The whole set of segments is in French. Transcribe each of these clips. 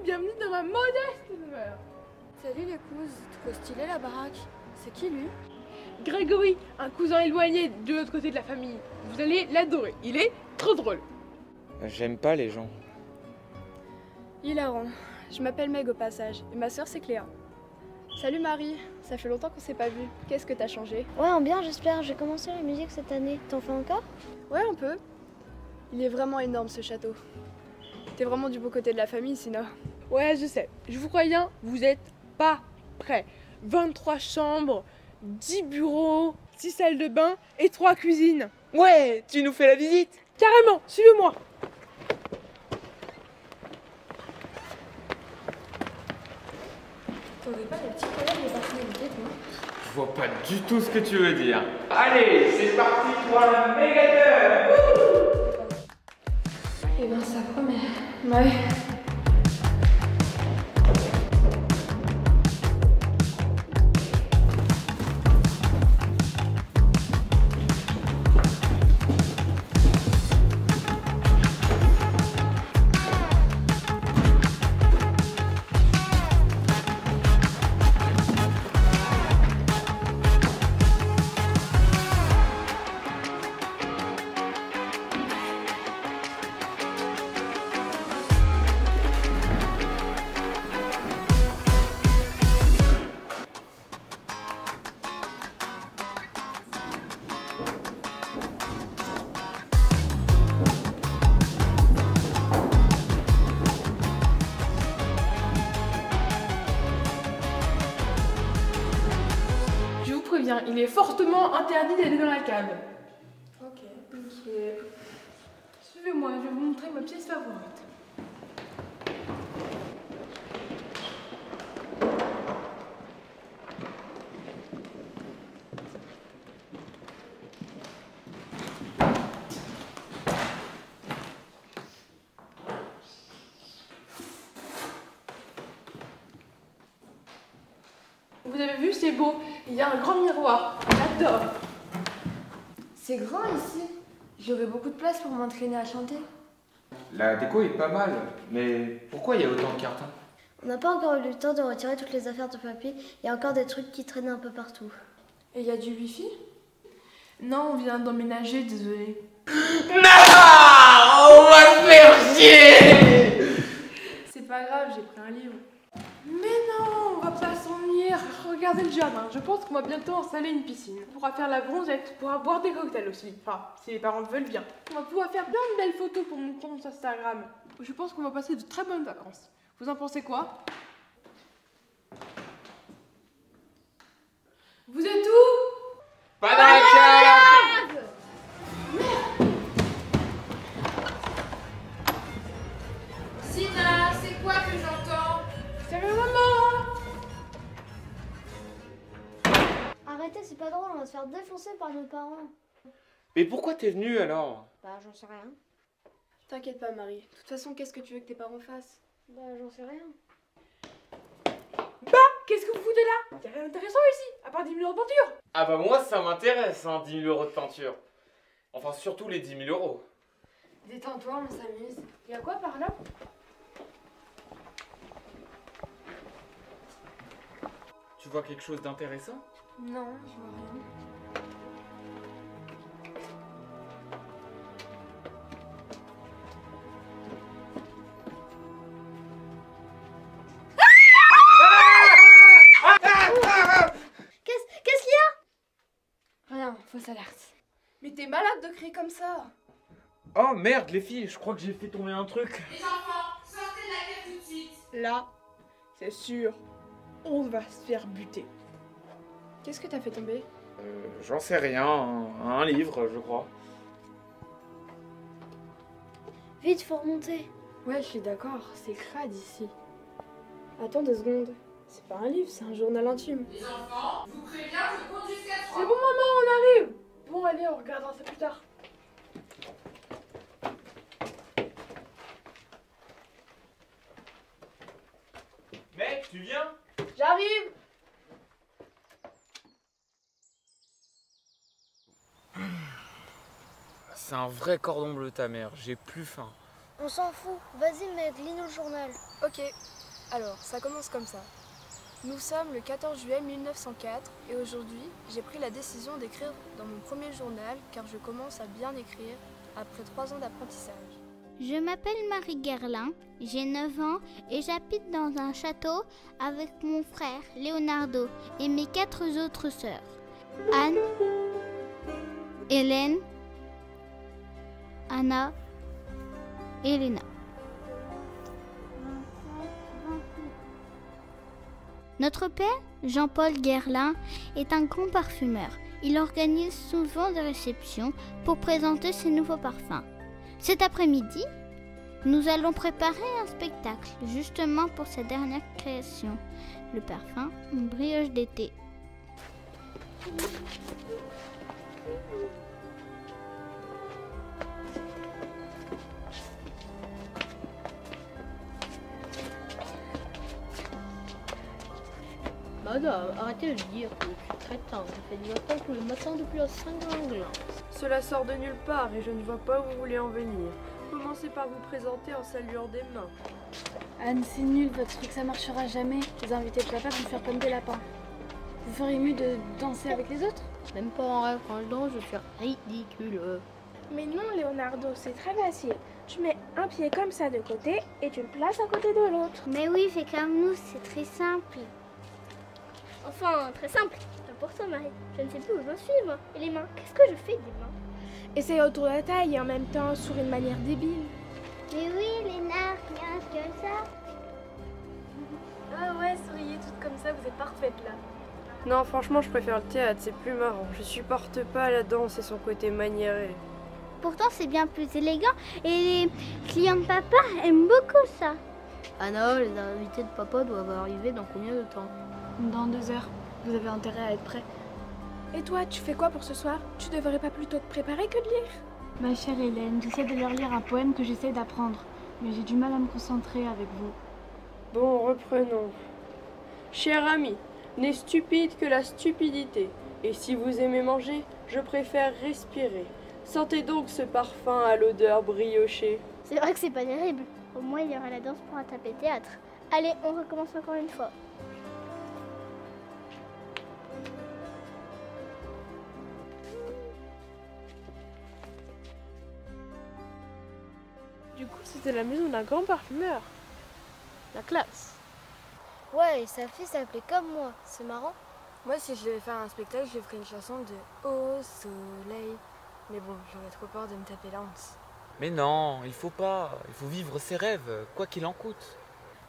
bienvenue dans ma modeste demeure. Salut les cousses, trop stylé la baraque. C'est qui lui? Grégory, un cousin éloigné de l'autre côté de la famille. Vous allez l'adorer, il est trop drôle. J'aime pas les gens. Hilarant. Je m'appelle Meg au passage, et ma sœur c'est Cléa. Salut Marie, ça fait longtemps qu'on s'est pas vu. Qu'est-ce que t'as changé? Ouais, en bien j'espère, j'ai commencé la musique cette année. T'en fais encore? Ouais, un peu. Il est vraiment énorme ce château. T'es vraiment du beau côté de la famille, Sina. Ouais, je sais, je vous crois bien, vous êtes pas prêts. 23 chambres, 10 bureaux, 6 salles de bain et 3 cuisines. Ouais, tu nous fais la visite? Carrément, suivez-moi. T'aurais pas les petits collègues de personnalité, toi? Je vois pas du tout ce que tu veux dire. Allez, c'est parti pour la mégateur. Eh ben ça promet. Ouais. Je vous préviens, il est fortement interdit d'aller dans la cave. Ok. Suivez-moi, je vais vous montrer ma pièce favorite. Vous avez vu, c'est beau. Il y a un grand miroir. J'adore. C'est grand ici. J'aurais beaucoup de place pour m'entraîner à chanter. La déco est pas mal, mais pourquoi il y a autant de cartons? On n'a pas encore eu le temps de retirer toutes les affaires de papy. Il y a encore des trucs qui traînent un peu partout. Et il y a du wifi? Non, on vient d'emménager, désolé. Non, on va se faire chier. C'est pas grave, j'ai pris un livre. Mais non, on va pas s'ennuyer. Regardez le jardin. Je pense qu'on va bientôt installer une piscine. On pourra faire la bronzette, on pourra boire des cocktails aussi. Enfin, si les parents le veulent bien. On va pouvoir faire plein de belles photos pour mon compte Instagram. Je pense qu'on va passer de très bonnes vacances. Vous en pensez quoi? Vous êtes où? Pas dans la cave. Sina, c'est quoi que j'entends? C'est ma maman. Arrêtez, c'est pas drôle, on va se faire défoncer par nos parents. Mais pourquoi t'es venu alors? Bah, j'en sais rien. T'inquiète pas Marie. De toute façon, qu'est-ce que tu veux que tes parents fassent? Bah, j'en sais rien. Bah, qu'est-ce que vous foutez là? Y'a rien d'intéressant ici, à part 10 000 € de peinture. Ah bah moi ça m'intéresse, hein, 10 000 € de peinture. Enfin surtout les 10 000 €. Détends-toi, on s'amuse. Y'a quoi par là? Tu vois quelque chose d'intéressant? Non, je vois rien. Qu'est-ce qu'il y a? Rien, fausse alerte. Mais t'es malade de crier comme ça. Oh merde les filles, je crois que j'ai fait tomber un truc. Les enfants, sortez de la cave tout de suite. Là, c'est sûr, on va se faire buter. Qu'est-ce que t'as fait tomber? J'en sais rien, un livre je crois. Vite, faut remonter. Ouais, je suis d'accord, c'est crade ici. Attends 2 secondes. C'est pas un livre, c'est un journal intime. Les enfants, je vous préviens, je compte jusqu'à 3. C'est bon maman, on arrive. Bon allez, on regardera ça plus tard. Mec, tu viens? J'arrive. C'est un vrai cordon bleu ta mère, j'ai plus faim. On s'en fout. Vas-y mec, lis-nous le journal. Ok, alors ça commence comme ça. Nous sommes le 14 juillet 1904 et aujourd'hui, j'ai pris la décision d'écrire dans mon premier journal car je commence à bien écrire après 3 ans d'apprentissage. Je m'appelle Marie Guerlain, j'ai 9 ans et j'habite dans un château avec mon frère Leonardo et mes 4 autres sœurs. Anne, Hélène, Anna et Elena. Notre père, Jean-Paul Guerlain, est un grand parfumeur. Il organise souvent des réceptions pour présenter ses nouveaux parfums. Cet après-midi, nous allons préparer un spectacle justement pour sa dernière création, le parfum Brioche d'été. Madame, arrêtez de dire que je suis crétin. Je fais du matin tous les matins depuis la Saint-Glinglin. Cela sort de nulle part et je ne vois pas où vous voulez en venir. Commencez par vous présenter en saluant des mains. Anne, c'est nul, votre truc, ça marchera jamais. Les invités de papa vont faire comme des lapins. Vous feriez mieux de danser avec les autres? Même pas en rêve quand je danse, je suis ridicule. Mais non, Leonardo, c'est très facile. Tu mets un pied comme ça de côté et tu le places à côté de l'autre. Mais oui, fais comme nous, c'est très simple. Enfin, très simple. Pour toi, Marie. Je ne sais plus où je suis, moi. Et les mains, qu'est-ce que je fais des mains? Essaye autour de la taille et en même temps sur une manière débile. Mais oui, Léna, rien que ça. Ah ouais, souriez toutes comme ça, vous êtes parfaite là. Non, franchement, je préfère le théâtre, c'est plus marrant. Je supporte pas la danse et son côté maniéré. Pourtant, c'est bien plus élégant et les clients de papa aiment beaucoup ça. Anna, les invités de papa doivent arriver dans combien de temps? Dans 2 heures. Vous avez intérêt à être prêt. Et toi, tu fais quoi pour ce soir? Tu devrais pas plutôt te préparer que de lire? Ma chère Hélène, j'essaie de leur lire un poème que j'essaie d'apprendre. Mais j'ai du mal à me concentrer avec vous. Bon, reprenons. Cher ami, n'est stupide que la stupidité. Et si vous aimez manger, je préfère respirer. Sentez donc ce parfum à l'odeur briochée. C'est vrai que c'est pas terrible. Au moins, il y aura la danse pour taper théâtre. Allez, on recommence encore une fois. Du coup, c'était la maison d'un grand parfumeur. La classe. Ouais, et sa fille s'appelait comme moi. C'est marrant. Moi, si je devais faire un spectacle, je ferais une chanson de Au soleil. Mais bon, j'aurais trop peur de me taper la honte. Mais non, il faut pas. Il faut vivre ses rêves, quoi qu'il en coûte.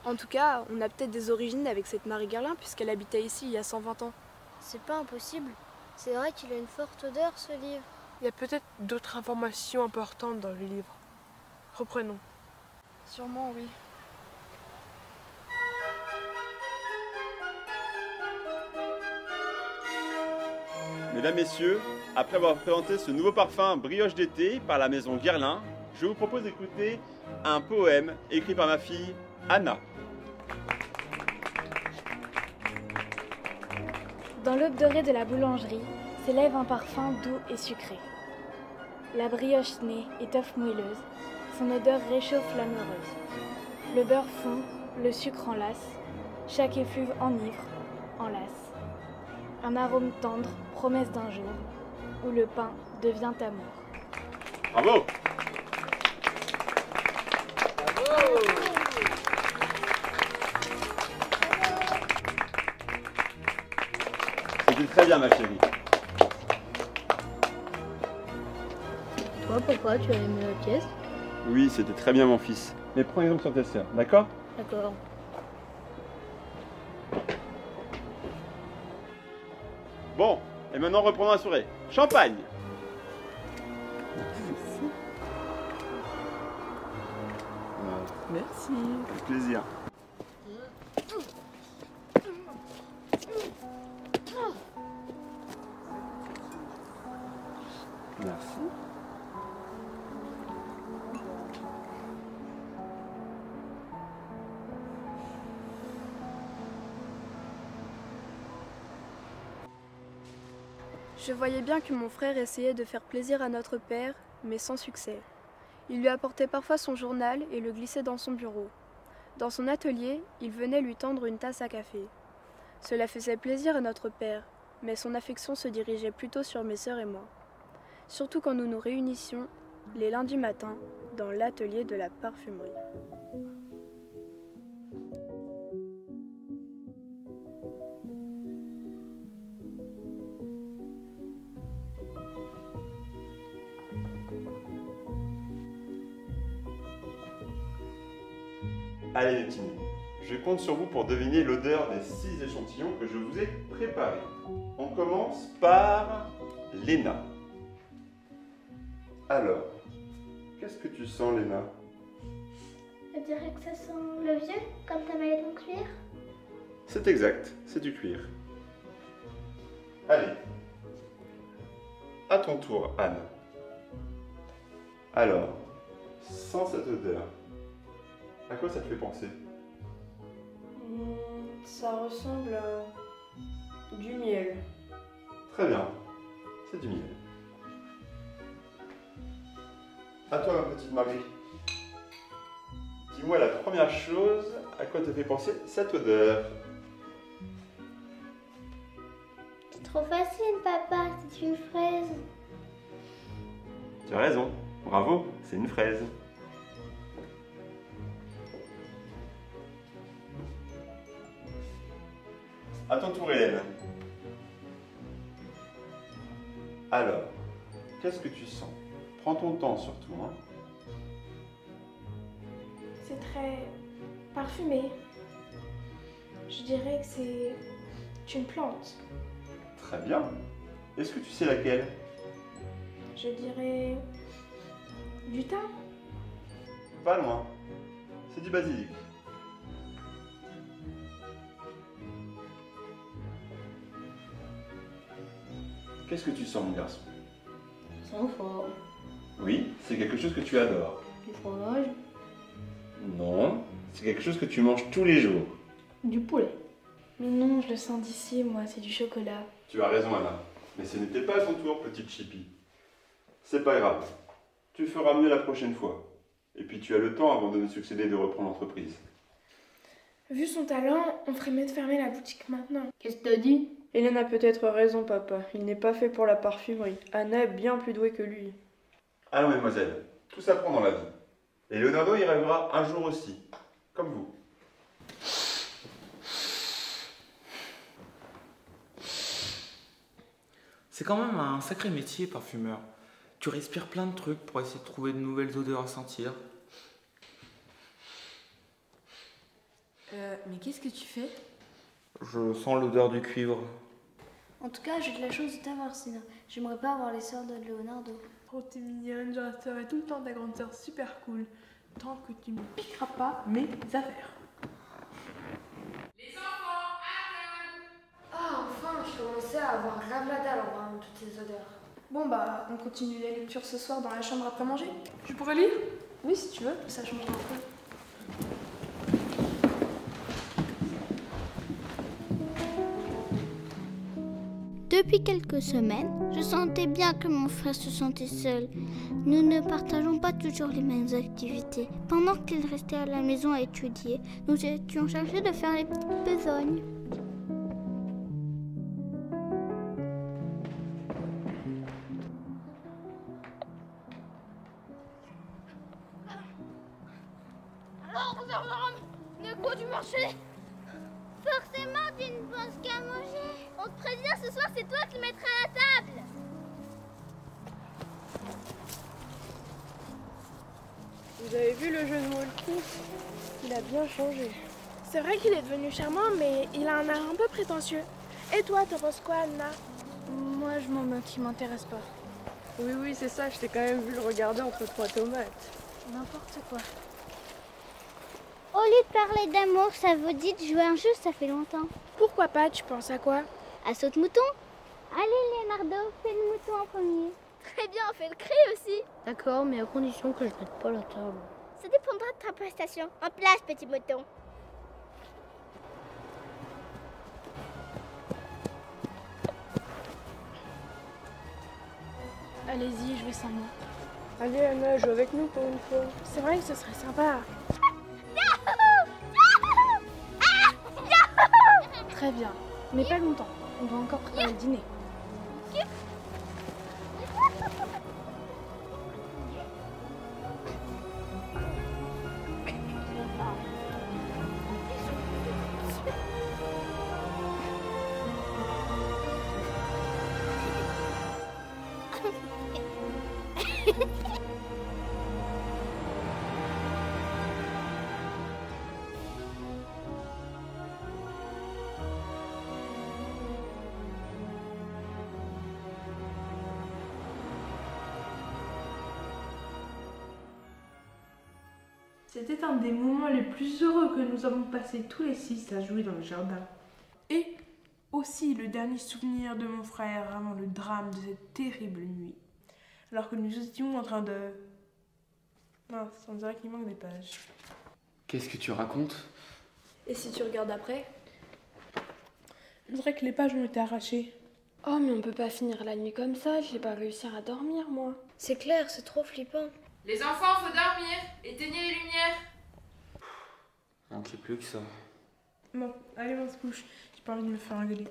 En tout cas, on a peut-être des origines avec cette Marie Guerlain puisqu'elle habitait ici il y a 120 ans. C'est pas impossible. C'est vrai qu'il a une forte odeur, ce livre. Il y a peut-être d'autres informations importantes dans le livre. Reprenons. Sûrement, oui. Mesdames, Messieurs, après avoir présenté ce nouveau parfum Brioche d'été par la maison Guerlain, je vous propose d'écouter un poème écrit par ma fille Anna. Dans l'aube dorée de la boulangerie s'élève un parfum doux et sucré. La brioche née, étoffe moelleuse, son odeur réchauffe l'amoureuse. Le beurre fond, le sucre enlace, chaque effluve enivre, enlace. Un arôme tendre, promesse d'un jour, où le pain devient amour. Bravo! C'était très bien, ma chérie. Toi, papa, tu as aimé la pièce? Oui, c'était très bien, mon fils. Mais prends exemple sur tes sœurs, d'accord? D'accord. Bon, et maintenant reprenons la soirée. Champagne! Merci. Avec plaisir. Merci. Je voyais bien que mon frère essayait de faire plaisir à notre père, mais sans succès. Il lui apportait parfois son journal et le glissait dans son bureau. Dans son atelier, il venait lui tendre une tasse à café. Cela faisait plaisir à notre père, mais son affection se dirigeait plutôt sur mes sœurs et moi. Surtout quand nous nous réunissions les lundis matins dans l'atelier de la parfumerie. Allez les petits nez, je compte sur vous pour deviner l'odeur des 6 échantillons que je vous ai préparés. On commence par Léna. Alors, qu'est-ce que tu sens Léna? Je dirais que ça sent le vieux, comme ta mallette en cuir. C'est exact, c'est du cuir. Allez, à ton tour Anne. Alors, sans cette odeur, à quoi ça te fait penser? Ça ressemble à du miel. Très bien, c'est du miel. À toi ma petite Marie. Dis-moi la première chose, à quoi te fait penser cette odeur? C'est trop facile, papa, c'est une fraise. Tu as raison, bravo, c'est une fraise. À ton tour Hélène. Alors, qu'est-ce que tu sens? Prends ton temps surtout, hein. C'est très parfumé. Je dirais que c'est une plante. Très bien. Est-ce que tu sais laquelle? Je dirais du thym. Pas loin. C'est du basilic. Qu'est-ce que tu sens, mon garçon? Sans fort. Oui, c'est quelque chose que tu adores. Du fromage. Non, c'est quelque chose que tu manges tous les jours. Du poulet. Mais non, je le sens d'ici, moi, c'est du chocolat. Tu as raison, Anna. Mais ce n'était pas à ton tour, petite Chippy. C'est pas grave. Tu feras mieux la prochaine fois. Et puis tu as le temps avant de me succéder de reprendre l'entreprise. Vu son talent, on ferait mieux de fermer la boutique maintenant. Qu'est-ce que t'as dit? Hélène a peut-être raison, papa. Il n'est pas fait pour la parfumerie. Anna est bien plus douée que lui. Allons, mademoiselle. Tout s'apprend dans la vie. Et Leonardo y rêvera un jour aussi. Comme vous. C'est quand même un sacré métier, parfumeur. Tu respires plein de trucs pour essayer de trouver de nouvelles odeurs à sentir. Mais qu'est-ce que tu fais? Je sens l'odeur du cuivre. En tout cas, j'ai de la chance de t'avoir, Sina. J'aimerais pas avoir les sœurs de Leonardo. Oh, t'es mignonne, je resterai tout le temps ta grande sœur super cool. Tant que tu ne piqueras pas mes affaires. Les enfants, à table. Ah, enfin, je commençais à avoir grave la dalle en voyant toutes ces odeurs. Bon bah, on continue la lecture ce soir dans la chambre après manger. Je pourrais lire? Oui, si tu veux, ça changera un peu. Depuis quelques semaines, je sentais bien que mon frère se sentait seul. Nous ne partageons pas toujours les mêmes activités. Pendant qu'il restait à la maison à étudier, nous étions chargés de faire les petites besognes. De quoi tu marchais? Forcément, tu ne penses qu'à manger. On te prévient, ce soir, c'est toi qui mettras la table. Vous avez vu le jeu de Walkie? Il a bien changé. C'est vrai qu'il est devenu charmant, mais il a un air un peu prétentieux. Et toi, t'en penses quoi, Anna? Moi, je m'en moque, il m'intéresse pas. Oui, c'est ça, je t'ai quand même vu le regarder entre 3 tomates. N'importe quoi. Au lieu de parler d'amour, ça vous dit de jouer à un jeu, ça fait longtemps. Pourquoi pas? Tu penses à quoi? À saute-mouton? Allez, Leonardo, fais le mouton en premier. Très bien, on fait le cri aussi. D'accord, mais à condition que je mette pas la table. Ça dépendra de ta prestation. En place, petit mouton. Allez-y, je vais sans moi. Allez Anna, joue avec nous pour une fois. C'est vrai que ce serait sympa. Très bien, mais pas longtemps. On va encore préparer le dîner. C'était un des moments les plus heureux que nous avons passé tous les 6 à jouer dans le jardin. Et aussi le dernier souvenir de mon frère avant le drame de cette terrible nuit. Alors que nous étions en train de... Mince, on dirait qu'il manque des pages. Qu'est-ce que tu racontes? Et si tu regardes après? On dirait que les pages ont été arrachées. Oh mais on peut pas finir la nuit comme ça, je vais pas réussir à dormir moi. C'est clair, c'est trop flippant. Les enfants, faut dormir. Éteignez les lumières. Manquait plus que ça. Bon, allez, on se couche. J'ai pas envie de me faire engueuler.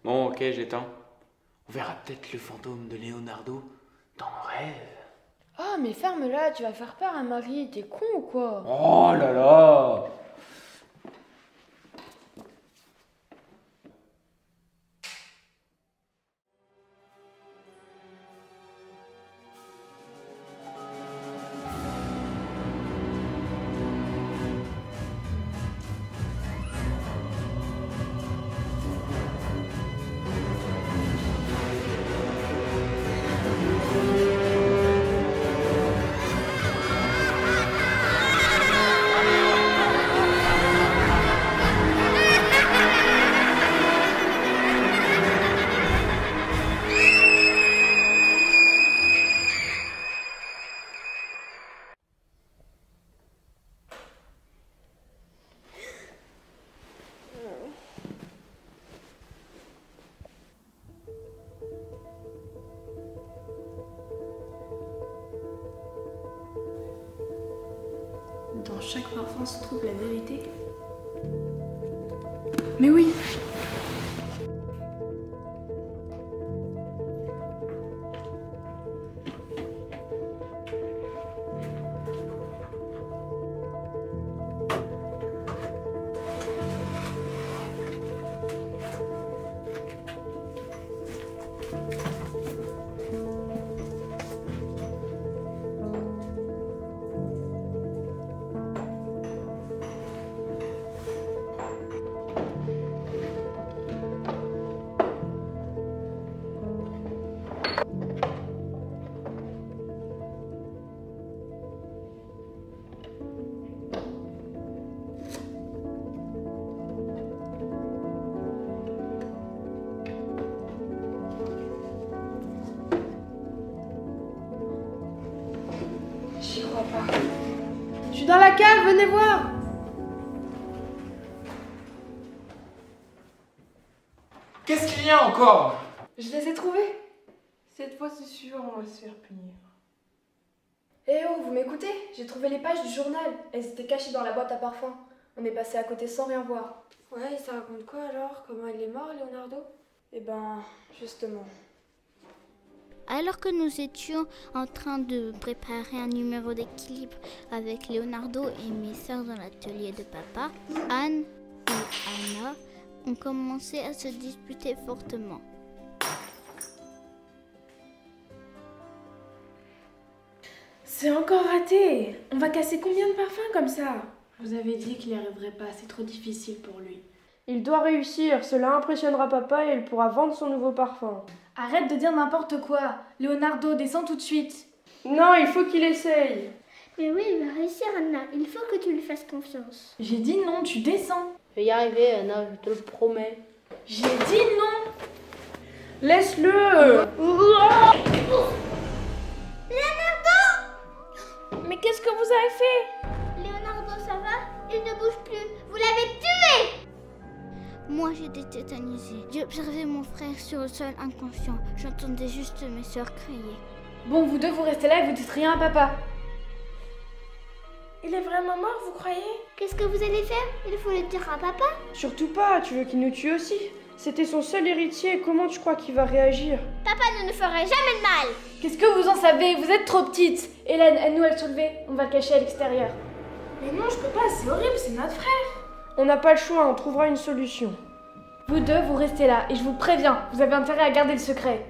Bon, ok, j'éteins. On verra peut-être le fantôme de Leonardo dans nos rêves. Oh mais ferme-la, tu vas faire peur à Marie, t'es con ou quoi? Oh là là! Dans chaque parfum se trouve la vérité. Mais oui! J'y crois pas. Je suis dans la cave, venez voir! Qu'est-ce qu'il y a encore? Je les ai trouvés. Cette fois, c'est sûr, on va se faire punir. Eh oh, vous m'écoutez? J'ai trouvé les pages du journal. Elles étaient cachées dans la boîte à parfum. On est passé à côté sans rien voir. Ouais, ça raconte quoi alors? Comment il est mort, Leonardo? Eh ben, justement. Alors que nous étions en train de préparer un numéro d'équilibre avec Leonardo et mes sœurs dans l'atelier de papa, Anne et Anna ont commencé à se disputer fortement. C'est encore raté. On va casser combien de parfums comme ça? Vous avez dit qu'il n'y arriverait pas, c'est trop difficile pour lui. Il doit réussir, cela impressionnera papa et il pourra vendre son nouveau parfum. Arrête de dire n'importe quoi. Leonardo, descends tout de suite. Non, il faut qu'il essaye. Mais oui, il va réussir, Anna. Il faut que tu lui fasses confiance. J'ai dit non, tu descends. Je vais y arriver, Anna, je te le promets. J'ai dit non. Laisse-le. Leonardo! Mais qu'est-ce que vous avez fait? Leonardo, ça va? Il ne bouge plus. Vous l'avez tué! Moi, j'étais tétanisée. J'observais mon frère sur le sol inconscient. J'entendais juste mes sœurs crier. Bon, vous deux, vous restez là et vous dites rien à papa. Il est vraiment mort, vous croyez? Qu'est-ce que vous allez faire? Il faut le dire à papa? Surtout pas, tu veux qu'il nous tue aussi? C'était son seul héritier, comment tu crois qu'il va réagir? Papa ne nous ferait jamais de mal! Qu'est-ce que vous en savez? Vous êtes trop petite. Hélène, aide-nous à le soulever. On va le cacher à l'extérieur. Mais non, je peux pas, c'est horrible, c'est notre frère. On n'a pas le choix, on trouvera une solution. Vous deux, vous restez là. Et je vous préviens, vous avez intérêt à garder le secret.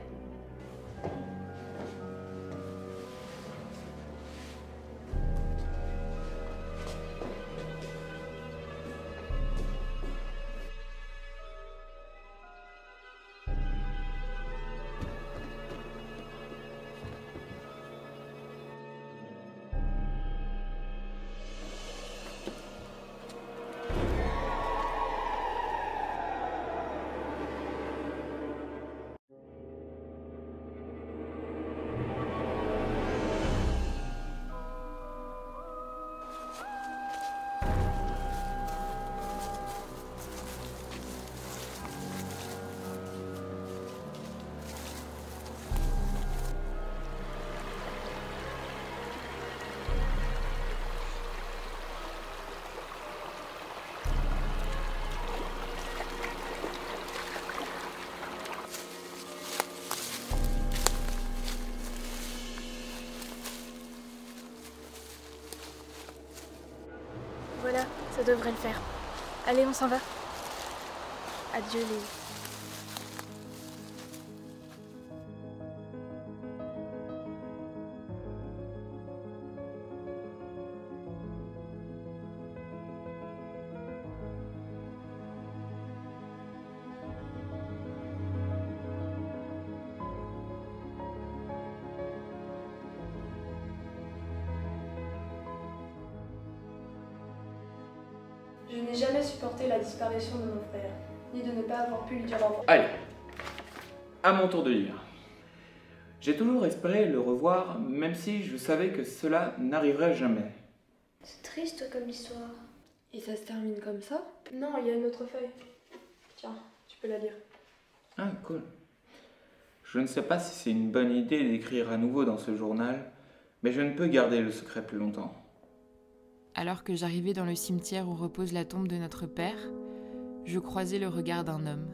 Voilà, ça devrait le faire. Allez, on s'en va. Adieu, Léo. Je n'ai jamais supporté la disparition de mon frère, ni de ne pas avoir pu lui dire au revoir. Allez, à mon tour de lire. J'ai toujours espéré le revoir, même si je savais que cela n'arriverait jamais. C'est triste comme histoire. Et ça se termine comme ça? Non, il y a une autre feuille. Tiens, tu peux la lire. Ah, cool. Je ne sais pas si c'est une bonne idée d'écrire à nouveau dans ce journal, mais je ne peux garder le secret plus longtemps. Alors que j'arrivais dans le cimetière où repose la tombe de notre père, je croisai le regard d'un homme.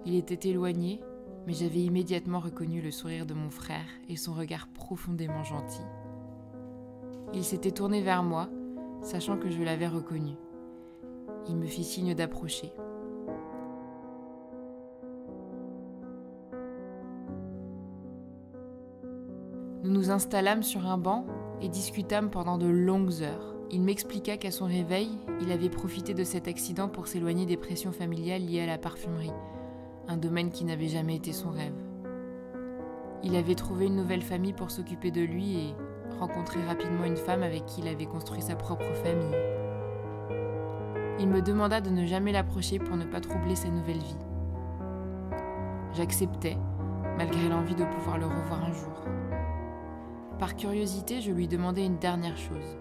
Il était éloigné, mais j'avais immédiatement reconnu le sourire de mon frère et son regard profondément gentil. Il s'était tourné vers moi, sachant que je l'avais reconnu. Il me fit signe d'approcher. Nous nous installâmes sur un banc et discutâmes pendant de longues heures. Il m'expliqua qu'à son réveil, il avait profité de cet accident pour s'éloigner des pressions familiales liées à la parfumerie, un domaine qui n'avait jamais été son rêve. Il avait trouvé une nouvelle famille pour s'occuper de lui et rencontré rapidement une femme avec qui il avait construit sa propre famille. Il me demanda de ne jamais l'approcher pour ne pas troubler sa nouvelle vie. J'acceptais, malgré l'envie de pouvoir le revoir un jour. Par curiosité, je lui demandai une dernière chose.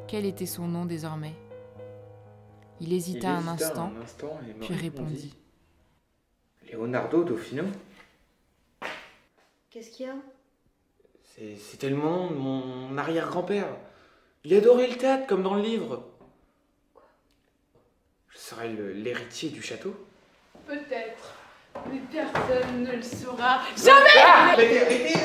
Quel était son nom désormais? Il hésita un instant, et me puis répondit. Leonardo Dolfino. Qu'est-ce qu'il y a? C'était le nom de mon arrière-grand-père. Il adorait le théâtre, comme dans le livre. Je serais l'héritier du château? Peut-être, mais personne ne le saura. Jamais! Arrêtez!